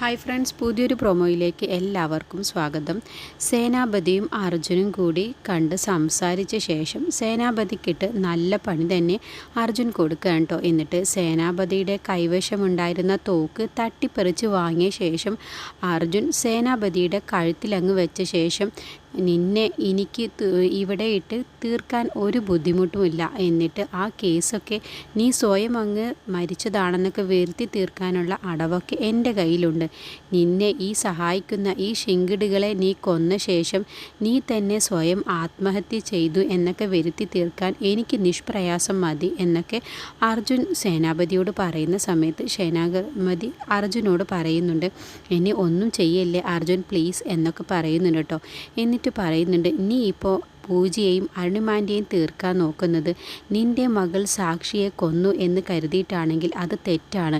Hi friends, പുതിയൊരു പ്രൊമോയിലേക്ക് എല്ലാവർക്കും സ്വാഗതം. സേനാപതിയും അർജുനും കൂടി കണ്ട് സംസാരിച്ച ശേഷം സേനാപതിക്കിട്ട് നല്ല പണി തന്നെ അർജുൻ കൊടുക്കുകയാണ് കേട്ടോ. എന്നിട്ട് സേനാപതിയുടെ കൈവശമുണ്ടായിരുന്ന തോക്ക് തട്ടിപ്പറിച്ച് വാങ്ങിയ ശേഷം അർജുൻ സേനാപതിയുടെ കഴുത്തിലങ്ങ് വെച്ച ശേഷം നിന്നെ എനിക്ക് ഇവിടെ ഇട്ട് തീർക്കാൻ ഒരു ബുദ്ധിമുട്ടുമില്ല. എന്നിട്ട് ആ കേസൊക്കെ നീ സ്വയം അങ്ങ് മരിച്ചതാണെന്നൊക്കെ വരുത്തി തീർക്കാനുള്ള അടവൊക്കെ എൻ്റെ കയ്യിലുണ്ട്. നിന്നെ ഈ സഹായിക്കുന്ന ഈ ശിങ്കിടികളെ നീ കൊന്ന ശേഷം നീ തന്നെ സ്വയം ആത്മഹത്യ ചെയ്തു എന്നൊക്കെ വരുത്തി തീർക്കാൻ എനിക്ക് നിഷ്പ്രയാസം മതി എന്നൊക്കെ അർജുൻ സേനാപതിയോട് പറയുന്ന സമയത്ത് സേനാപതി അർജുനോട് പറയുന്നുണ്ട്, എന്നെ ഒന്നും ചെയ്യല്ലേ അർജുൻ പ്ലീസ് എന്നൊക്കെ പറയുന്നുണ്ട് കേട്ടോ. എന്നിട്ട് പറയുന്നുണ്ട്, നീ ഇപ്പോൾ പൂജയെയും അരുണിമാൻ്റെയും തീർക്കാൻ നോക്കുന്നത് നിൻ്റെ മകൾ സാക്ഷിയെ കൊന്നു എന്ന് കരുതിയിട്ടാണെങ്കിൽ അത് തെറ്റാണ്.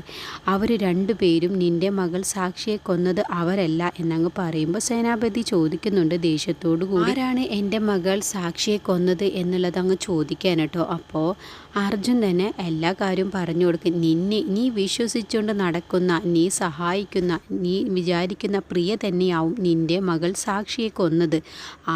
അവർ രണ്ടുപേരും നിൻ്റെ മകൾ സാക്ഷിയെ കൊന്നത് അവരല്ല എന്നങ്ങ് പറയുമ്പോൾ സേനാപതി ചോദിക്കുന്നുണ്ട് ദേഷ്യത്തോടു കൂടി, ആരാണ് എൻ്റെ മകൾ സാക്ഷിയെ കൊന്നത് എന്നുള്ളത് അങ്ങ് ചോദിക്കാൻ കേട്ടോ. അപ്പോൾ അർജുൻ തന്നെ എല്ലാ കാര്യവും പറഞ്ഞു കൊടുക്കും. നീ വിശ്വസിച്ചുകൊണ്ട് നടക്കുന്ന, നീ സഹായിക്കുന്ന, നീ വിചാരിക്കുന്ന പ്രിയ തന്നെയാവും നിൻ്റെ മകൾ സാക്ഷിയെ കൊന്നത്.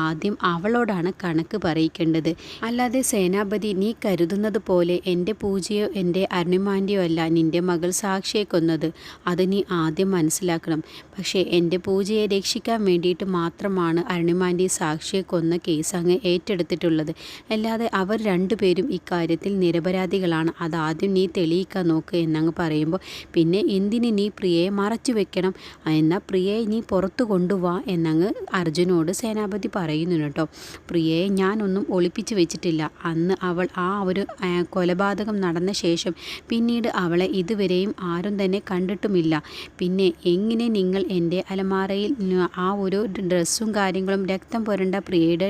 ആദ്യം അവളോടാണ് കണക്ക് പറയിക്കേണ്ടത്. അല്ലാതെ സേനാപതി, നീ കരുതുന്നത് പോലെ എൻ്റെ പൂജയോ എൻ്റെ അരുണിമാൻ്റെയോ അല്ല നിൻ്റെ മകൾ സാക്ഷിയെ കൊന്നത്. അത് നീ ആദ്യം മനസ്സിലാക്കണം. പക്ഷേ എൻ്റെ പൂജയെ രക്ഷിക്കാൻ വേണ്ടിയിട്ട് മാത്രമാണ് അരുണിമാൻ്റെ സാക്ഷിയെ കൊന്ന കേസ് അങ്ങ് ഏറ്റെടുത്തിട്ടുള്ളത്. അല്ലാതെ അവർ രണ്ടുപേരും ഇക്കാര്യത്തിൽ നിരപരാധികളാണ്. അതാദ്യം നീ തെളിയിക്കാൻ നോക്ക് എന്നങ്ങ് പറയുമ്പോൾ, പിന്നെ എന്തിന് നീ പ്രിയയെ മറച്ചു വെക്കണം, എന്നാൽ പ്രിയയെ നീ പുറത്തു കൊണ്ടുവാ എന്നങ്ങ് അർജുനോട് സേനാപതി പറയുന്നു കേട്ടോ. പ്രിയയെ ഞാനൊന്നും ഒളിപ്പിച്ച് വെച്ചിട്ടില്ല. അന്ന് അവൾ ആ ഒരു കൊലപാതകം നടന്ന ശേഷം പിന്നീട് അവളെ ഇതുവരെയും ആരും തന്നെ കണ്ടിട്ടുമില്ല. പിന്നെ എങ്ങനെ നിങ്ങൾ എൻ്റെ അലമാരയിൽ ആ ഒരു ഡ്രസ്സും കാര്യങ്ങളും, രക്തം പുരണ്ട പ്രിയയുടെ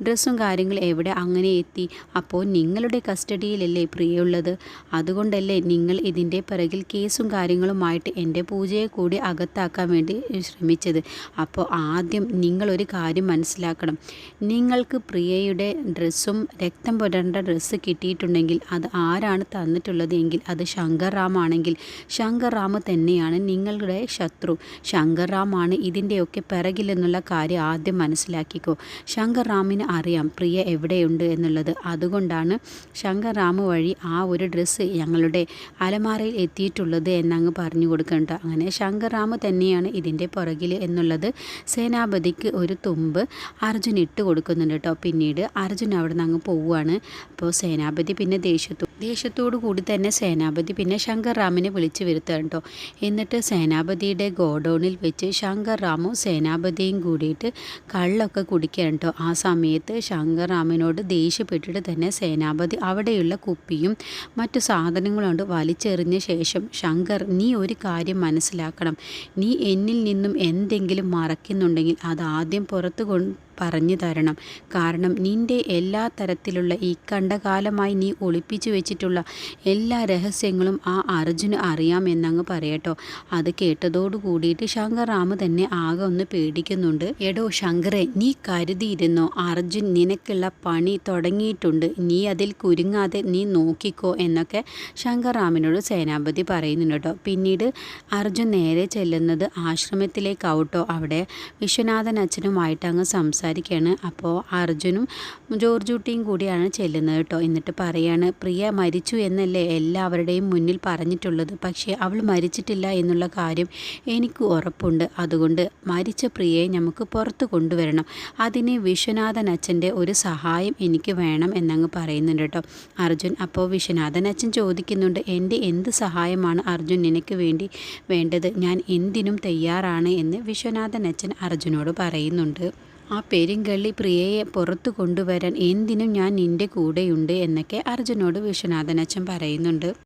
ഡ്രസ്സും കാര്യങ്ങളും എവിടെ അങ്ങനെ എത്തി? അപ്പോൾ നിങ്ങളുടെ കസ്റ്റഡിയിലല്ലേ പ്രിയയുള്ളത്? അതുകൊണ്ടല്ലേ നിങ്ങൾ ഇതിൻ്റെ പിറകിൽ കേസും കാര്യങ്ങളുമായിട്ട് എൻ്റെ പൂജയെ കൂടി അകത്താക്കാൻ വേണ്ടി ശ്രമിച്ചത്. അപ്പോൾ ആദ്യം നിങ്ങളൊരു കാര്യം മനസ്സിലാക്കണം. നിങ്ങൾക്ക് പ്രിയയുടെ ഡ്രസ്സും രക്തം പുരണ്ട ഡ്രസ്സ് കിട്ടിയിട്ടുണ്ടെങ്കിൽ അത് ആരാണ് തന്നിട്ടുള്ളത് എങ്കിൽ അത് ശങ്കർ റാം ആണെങ്കിൽ ശങ്കർ റാം തന്നെയാണ് നിങ്ങളുടെ ശത്രു. ശങ്കർ റാം ആണ് ഇതിൻ്റെയൊക്കെ പിറകിലെന്നുള്ള കാര്യം ആദ്യം മനസ്സിലാക്കിക്കോ. ശങ്കർ റാമിന് അറിയാം പ്രിയ എവിടെയുണ്ട് എന്നുള്ളത്. അതുകൊണ്ടാണ് ശങ്കർ റാം വഴി ആ ഒരു ഡ്രസ്സ് ഞങ്ങളുടെ അലമാരയിൽ എത്തിയിട്ടുള്ളത് എന്നങ്ങ് പറഞ്ഞു കൊടുക്കണ്ട. അങ്ങനെ ശങ്കർ റാം തന്നെയാണ് ഇതിൻ്റെ പുറകിൽ എന്നുള്ളത് സേനാപതിക്ക് ഒരു തുമ്പ് അർജുൻ ഇട്ട് കൊടുക്കുന്നുണ്ട് കേട്ടോ. പിന്നീട് അർജുൻ അവിടെ നിന്ന് അങ്ങ് പോവുകയാണ്. അപ്പോൾ സേനാപതി പിന്നെ ദേഷ്യത്തോടു കൂടി തന്നെ സേനാപതി പിന്നെ ശങ്കർ റാമിനെ വിളിച്ചു വരുത്തുക കേട്ടോ. എന്നിട്ട് സേനാപതിയുടെ ഗോഡൗണിൽ വെച്ച് ശങ്കർ റാമും സേനാപതിയും കൂടിയിട്ട് കള്ളൊക്കെ കുടിക്കുകയാണ് കേട്ടോ. ആ സമയത്ത് ശങ്കർ റാമിനോട് ദേഷ്യപ്പെട്ടിട്ട് തന്നെ സേനാപതി അവിടെയുള്ള കുപ്പിയും മറ്റു സാധനങ്ങളും കൊണ്ട് വലിച്ചെറിഞ്ഞ ശേഷം, ശങ്കർ നീ ഒരു കാര്യം മനസ്സിലാക്കണം. നീ എന്നിൽ നിന്നും എന്തെങ്കിലും മറയ്ക്കുന്നുണ്ടെങ്കിൽ അത് ആദ്യം പുറത്ത് പറഞ്ഞു തരണം. കാരണം നിൻ്റെ എല്ലാ തരത്തിലുള്ള ഈ കണ്ടകാലമായി നീ ഒളിപ്പിച്ചു വെച്ചിട്ടുള്ള എല്ലാ രഹസ്യങ്ങളും ആ അർജുന് അറിയാമെന്നങ്ങ് പറയട്ടോ. അത് കേട്ടതോടു കൂടിയിട്ട് ശങ്കർ റാം തന്നെ ആകെ ഒന്ന് പേടിക്കുന്നുണ്ട്. എടോ ശങ്കറെ, നീ കരുതിയിരുന്നോ അർജുൻ നിനക്കുള്ള പണി തുടങ്ങിയിട്ടുണ്ട്, നീ അതിൽ കുരുങ്ങാതെ നീ നോക്കിക്കോ എന്നൊക്കെ ശങ്കർ റാമിനോട് സേനാപതി പറയുന്നുണ്ട് കേട്ടോ. പിന്നീട് അർജുൻ നേരെ ചെല്ലുന്നത് ആശ്രമത്തിലേക്കാവട്ടോ. അവിടെ വിശ്വനാഥൻ അച്ഛനുമായിട്ട് അങ്ങ് സംസാരിക്കുകയാണ്. അപ്പോൾ അർജുനും ജോർജൂട്ടിയും കൂടിയാണ് ചെല്ലുന്നത് കേട്ടോ. എന്നിട്ട് പറയാണ്, പ്രിയ മരിച്ചു എന്നല്ലേ എല്ലാവരുടെയും മുന്നിൽ പറഞ്ഞിട്ടുള്ളത്. പക്ഷേ അവൾ മരിച്ചിട്ടില്ല എന്നുള്ള കാര്യം എനിക്ക് ഉറപ്പുണ്ട്. അതുകൊണ്ട് മരിച്ച പ്രിയയെ നമുക്ക് പുറത്ത് കൊണ്ടുവരണം. അതിന് വിശ്വനാഥൻ അച്ഛൻ്റെ ഒരു സഹായം എനിക്ക് വേണം എന്നങ്ങ് പറയുന്നുണ്ട് കേട്ടോ അർജുൻ. അപ്പോൾ വിശ്വനാഥൻ അച്ഛൻ ചോദിക്കുന്നുണ്ട്, എൻ്റെ എന്ത് സഹായമാണ് അർജുൻ നിനക്ക് വേണ്ടത്? ഞാൻ എന്തിനും തയ്യാറാണ് എന്ന് വിശ്വനാഥൻ അച്ഛൻ അർജുനോട് പറയുന്നുണ്ട്. ആ പെരുങ്കള്ളി പ്രിയയെ പുറത്തു കൊണ്ടുവരാൻ എന്തിനും ഞാൻ നിൻ്റെ കൂടെയുണ്ട് എന്നൊക്കെ അർജുനോട് വിശ്വനാഥൻ അച്ഛൻ പറയുന്നുണ്ട്.